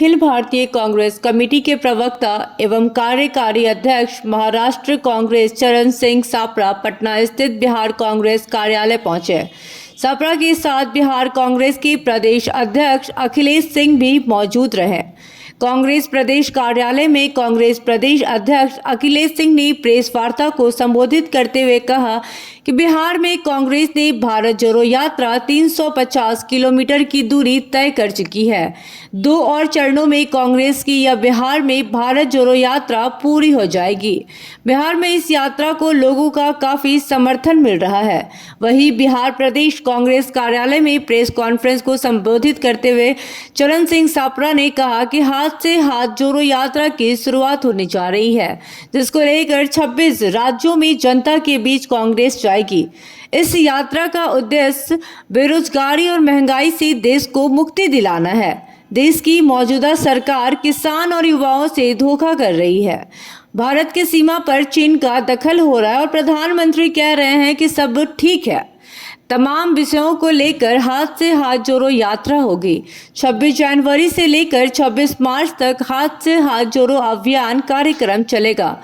Akhil Bharatiya Congress committee के प्रवक्ता एवं कार्यकारी अध्यक्ष महाराष्ट्र कांग्रेस चरण सिंह सापड़ा पटना स्थित बिहार कांग्रेस कार्यालय पहुंचे। सापड़ा के साथ बिहार कांग्रेस के प्रदेश अध्यक्ष अखिलेश सिंह भी मौजूद रहे। कांग्रेस प्रदेश कार्यालय में कांग्रेस प्रदेश अध्यक्ष अखिलेश सिंह ने प्रेस वार्ता को संबोधित करते हुए कहा कि बिहार में कांग्रेस ने भारत जोड़ो यात्रा 350 किलोमीटर की दूरी तय कर चुकी है। 2 और चरणों में कांग्रेस की यह बिहार में भारत जोड़ो यात्रा पूरी हो जाएगी। बिहार में इस यात्रा को लोगों का काफी समर्थन मिल रहा है। वहीं बिहार प्रदेश कांग्रेस कार्यालय में प्रेस कॉन्फ्रेंस को संबोधित करते हुए चरण सिंह सापड़ा ने कहा कि हाथ से हाथ जोड़ो यात्रा की शुरुआत होने जा रही है, जिसको लेकर 26 राज्यों में जनता के बीच कांग्रेस जाएगी। इस यात्रा का उद्देश्य बेरोजगारी और महंगाई से देश को मुक्ति दिलाना है। देश की मौजूदा सरकार किसान और युवाओं से धोखा कर रही है। भारत की सीमा पर चीन का दखल हो रहा है और प्रधानमंत्री कह रहे हैं कि सब ठीक है। तमाम विषयों को लेकर हाथ से हाथ जोड़ो यात्रा होगी। 26 जनवरी से लेकर 26 मार्च तक हाथ से हाथ जोड़ो अभियान कार्यक्रम चलेगा।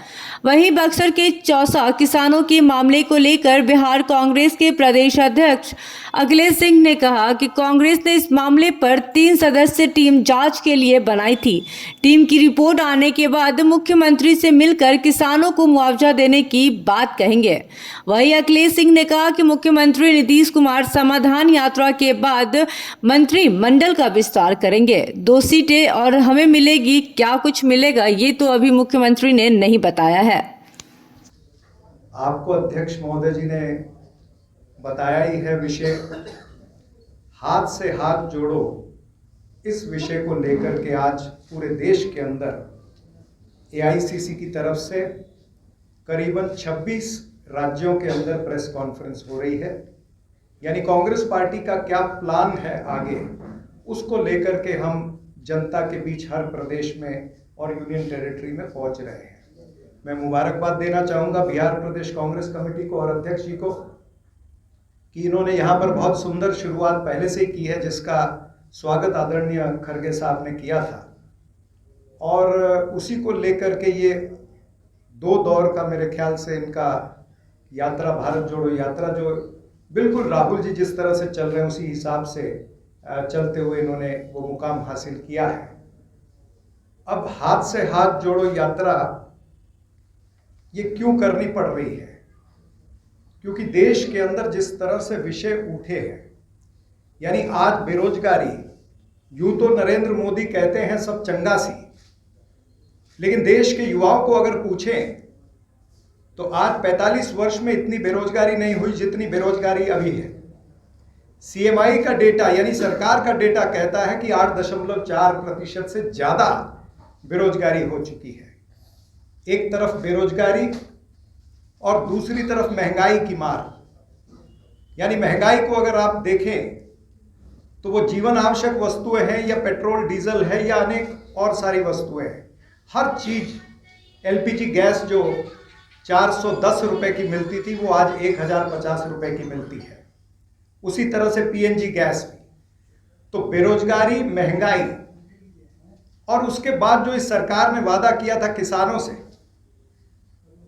वहीं बक्सर के चौसा किसानों के मामले को लेकर बिहार कांग्रेस के प्रदेश अध्यक्ष अखिलेश सिंह ने कहा कि कांग्रेस ने इस मामले पर 3 सदस्यीय टीम जांच के लिए बनाई थी। टीम की रिपोर्ट आने के बाद मुख्यमंत्री से मिलकर किसानों को मुआवजा देने की बात कहेंगे। वहीं अखिलेश सिंह ने कहा कि मुख्यमंत्री नीतीश कुमार समाधान यात्रा के बाद मंत्रिमंडल का विस्तार करेंगे। 2 सीटें और हमें मिलेगी, क्या कुछ मिलेगा ये तो अभी मुख्यमंत्री ने नहीं बताया है। आपको अध्यक्ष महोदय जी ने बताया ही है विषय हाथ से हाथ जोड़ो। इस विषय को लेकर के आज पूरे देश के अंदर एआईसीसी की तरफ से करीबन 26 राज्यों के अंदर प्रेस कॉन्फ्रेंस हो रही है। यानी कांग्रेस पार्टी का क्या प्लान है आगे, उसको लेकर के हम जनता के बीच हर प्रदेश में और यूनियन टेरिटरी में पहुंच रहे हैं। मैं मुबारकबाद देना चाहूँगा बिहार प्रदेश कांग्रेस कमेटी को और अध्यक्ष जी को कि इन्होंने यहाँ पर बहुत सुंदर शुरुआत पहले से ही की है, जिसका स्वागत आदरणीय खड़गे साहब ने किया था। और उसी को लेकर के ये 2 दौर का मेरे ख्याल से इनका यात्रा, भारत जोड़ो यात्रा, जो बिल्कुल राहुल जी जिस तरह से चल रहे हैं उसी हिसाब से चलते हुए इन्होंने वो मुकाम हासिल किया है। अब हाथ से हाथ जोड़ो यात्रा ये क्यों करनी पड़ रही है? क्योंकि देश के अंदर जिस तरह से विषय उठे हैं, यानी आज बेरोजगारी, यूं तो नरेंद्र मोदी कहते हैं सब चंगासी, लेकिन देश के युवाओं को अगर पूछें तो आज 45 वर्ष में इतनी बेरोजगारी नहीं हुई जितनी बेरोजगारी अभी है। सीएमआई का डेटा यानी सरकार का डेटा कहता है कि 8.4% से ज्यादा बेरोजगारी हो चुकी है। एक तरफ बेरोजगारी और दूसरी तरफ महंगाई की मार। यानी महंगाई को अगर आप देखें तो वो जीवन आवश्यक वस्तुएं हैं या पेट्रोल डीजल है या अनेक और सारी वस्तुएं हैं। हर चीज, एलपीजी गैस जो 410 रुपए की मिलती थी वो आज 1050 रुपए की मिलती है। उसी तरह से पीएनजी गैस भी। तो बेरोजगारी, महंगाई और उसके बाद जो इस सरकार ने वादा किया था किसानों से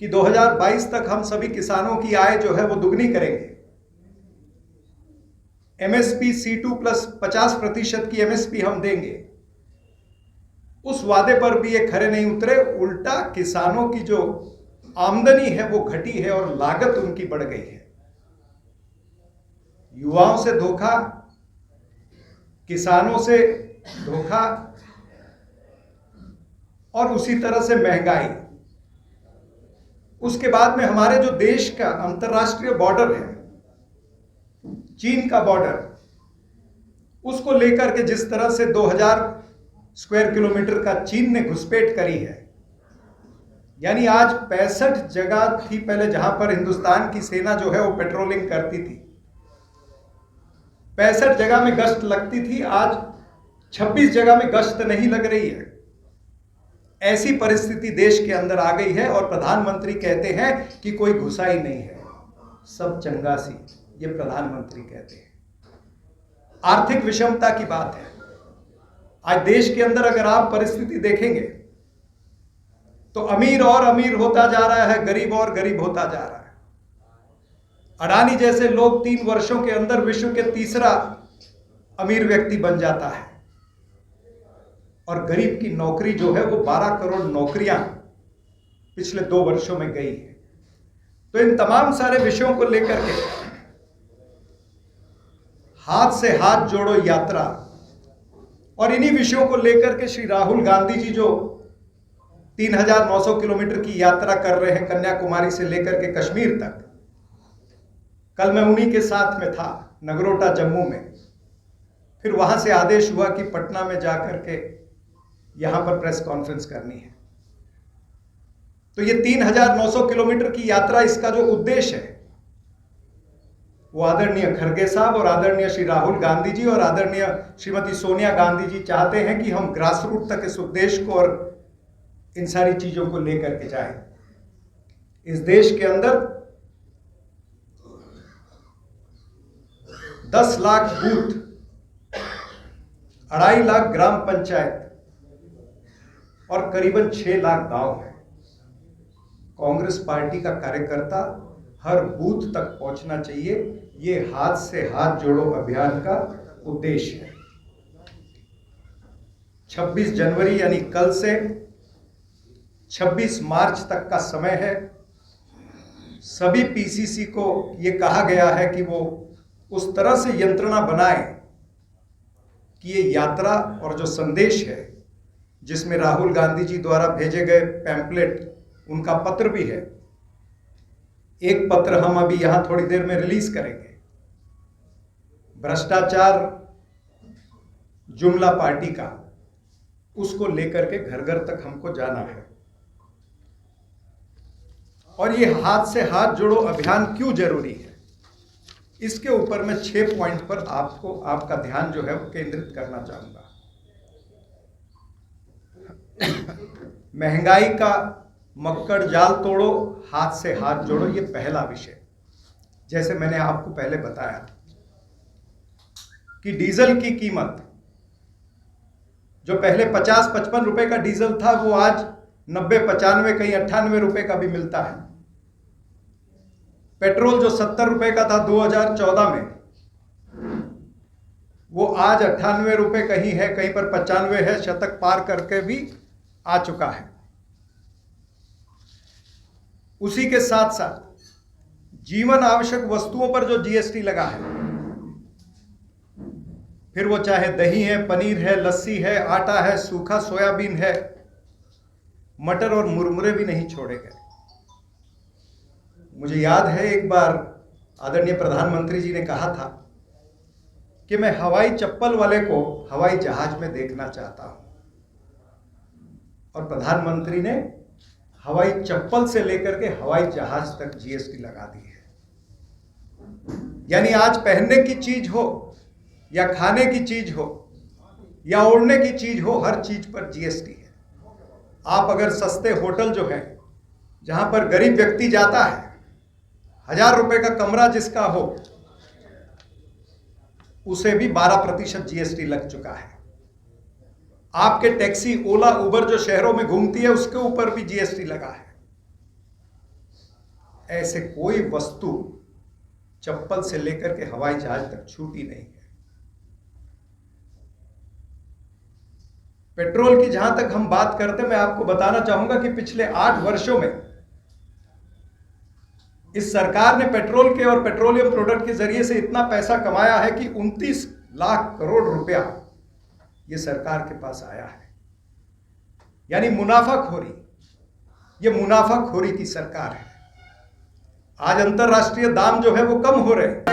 कि 2022 तक हम सभी किसानों की आय जो है वो दुगनी करेंगे, एमएसपी C2 प्लस 50% की एमएसपी हम देंगे, उस वादे पर भी ये खरे नहीं उतरे। उल्टा किसानों की जो आमदनी है वो घटी है और लागत उनकी बढ़ गई है। युवाओं से धोखा, किसानों से धोखा और उसी तरह से महंगाई। उसके बाद में हमारे जो देश का अंतर्राष्ट्रीय बॉर्डर है, चीन का बॉर्डर, उसको लेकर के जिस तरह से 2000 स्क्वायर किलोमीटर का चीन ने घुसपैठ करी है। यानी आज 65 जगह थी पहले जहां पर हिंदुस्तान की सेना जो है वो पेट्रोलिंग करती थी, 65 जगह में गश्त लगती थी, आज 26 जगह में गश्त नहीं लग रही है। ऐसी परिस्थिति देश के अंदर आ गई है और प्रधानमंत्री कहते हैं कि कोई घुसाई नहीं है, सब चंगासी, ये प्रधानमंत्री कहते हैं। आर्थिक विषमता की बात है। आज देश के अंदर अगर आप परिस्थिति देखेंगे तो अमीर और अमीर होता जा रहा है, गरीब और गरीब होता जा रहा है। अडानी जैसे लोग 3 वर्षों के अंदर विश्व के तीसरा अमीर व्यक्ति बन जाता है और गरीब की नौकरी जो है वो 12 करोड़ नौकरियां पिछले 2 वर्षों में गई है। तो इन तमाम सारे विषयों को लेकर के हाथ से हाथ जोड़ो यात्रा और इन्हीं विषयों को लेकर के श्री राहुल गांधी जी जो 3900 किलोमीटर की यात्रा कर रहे हैं कन्याकुमारी से लेकर के कश्मीर तक। कल मैं उन्हीं के साथ में था नगरोटा जम्मू में। फिर वहां से आदेश हुआ कि पटना में जाकर के यहां पर प्रेस कॉन्फ्रेंस करनी है। तो ये 3900 किलोमीटर की यात्रा, इसका जो उद्देश्य है वो आदरणीय खड़गे साहब और आदरणीय श्री राहुल गांधी जी और आदरणीय श्रीमती सोनिया गांधी जी चाहते हैं कि हम ग्रास रूट तक इस उद्देश्य को और इन सारी चीजों को लेकर के जाएं। इस देश के अंदर 10 लाख बूथ, 2.5 लाख ग्राम पंचायत और करीबन 6 लाख गांव हैं। कांग्रेस पार्टी का कार्यकर्ता हर बूथ तक पहुंचना चाहिए। ये हाथ से हाथ जोड़ो अभियान का उद्देश्य है। 26 जनवरी यानी कल से 26 मार्च तक का समय है। सभी पीसीसी को ये कहा गया है कि वो उस तरह से यंत्रणा बनाए कि ये यात्रा और जो संदेश है, जिसमें राहुल गांधी जी द्वारा भेजे गए पैम्पलेट, उनका पत्र भी है। एक पत्र हम अभी यहां थोड़ी देर में रिलीज करेंगे। भ्रष्टाचार जुमला पार्टी का, उसको लेकर के घर घर तक हमको जाना है। और ये हाथ से हाथ जोड़ो अभियान क्यों जरूरी है, इसके ऊपर मैं 6 पॉइंट पर आपका ध्यान जो है वो केंद्रित करना चाहूंगा। महंगाई का मक्कड़ जाल तोड़ो, हाथ से हाथ जोड़ो, ये पहला विषय। जैसे मैंने आपको पहले बताया कि डीजल की कीमत जो पहले 50-55 रुपए का डीजल था, वो आज 90-95 कहीं 98 रुपए का भी मिलता है। पेट्रोल जो 70 रुपए का था 2014 में, वो आज 98 रुपए कहीं है, कहीं पर 95 है, शतक पार करके भी आ चुका है। उसी के साथ साथ जीवन आवश्यक वस्तुओं पर जो जीएसटी लगा है, फिर वो चाहे दही है, पनीर है, लस्सी है, आटा है, सूखा सोयाबीन है, मटर और मुरमुरे भी नहीं छोड़े गए। मुझे याद है एक बार आदरणीय प्रधानमंत्री जी ने कहा था कि मैं हवाई चप्पल वाले को हवाई जहाज में देखना चाहता हूं, और प्रधानमंत्री ने हवाई चप्पल से लेकर के हवाई जहाज तक जीएसटी लगा दी है। यानी आज पहनने की चीज हो या खाने की चीज हो या ओढ़ने की चीज हो, हर चीज पर जीएसटी है। आप अगर सस्ते होटल जो है, जहां पर गरीब व्यक्ति जाता है, 1000 रुपए का कमरा जिसका हो, उसे भी 12% जीएसटी लग चुका है। आपके टैक्सी, ओला, उबर जो शहरों में घूमती है, उसके ऊपर भी जीएसटी लगा है। ऐसे कोई वस्तु चप्पल से लेकर के हवाई जहाज तक छूटी नहीं है। पेट्रोल की जहां तक हम बात करते, मैं आपको बताना चाहूंगा कि पिछले 8 वर्षों में इस सरकार ने पेट्रोल के और पेट्रोलियम प्रोडक्ट के जरिए से इतना पैसा कमाया है कि 29 लाख करोड़ रुपया ये सरकार के पास आया है। यानी मुनाफाखोरी, ये मुनाफाखोरी की सरकार है। आज अंतर्राष्ट्रीय दाम जो है वो कम हो रहे हैं।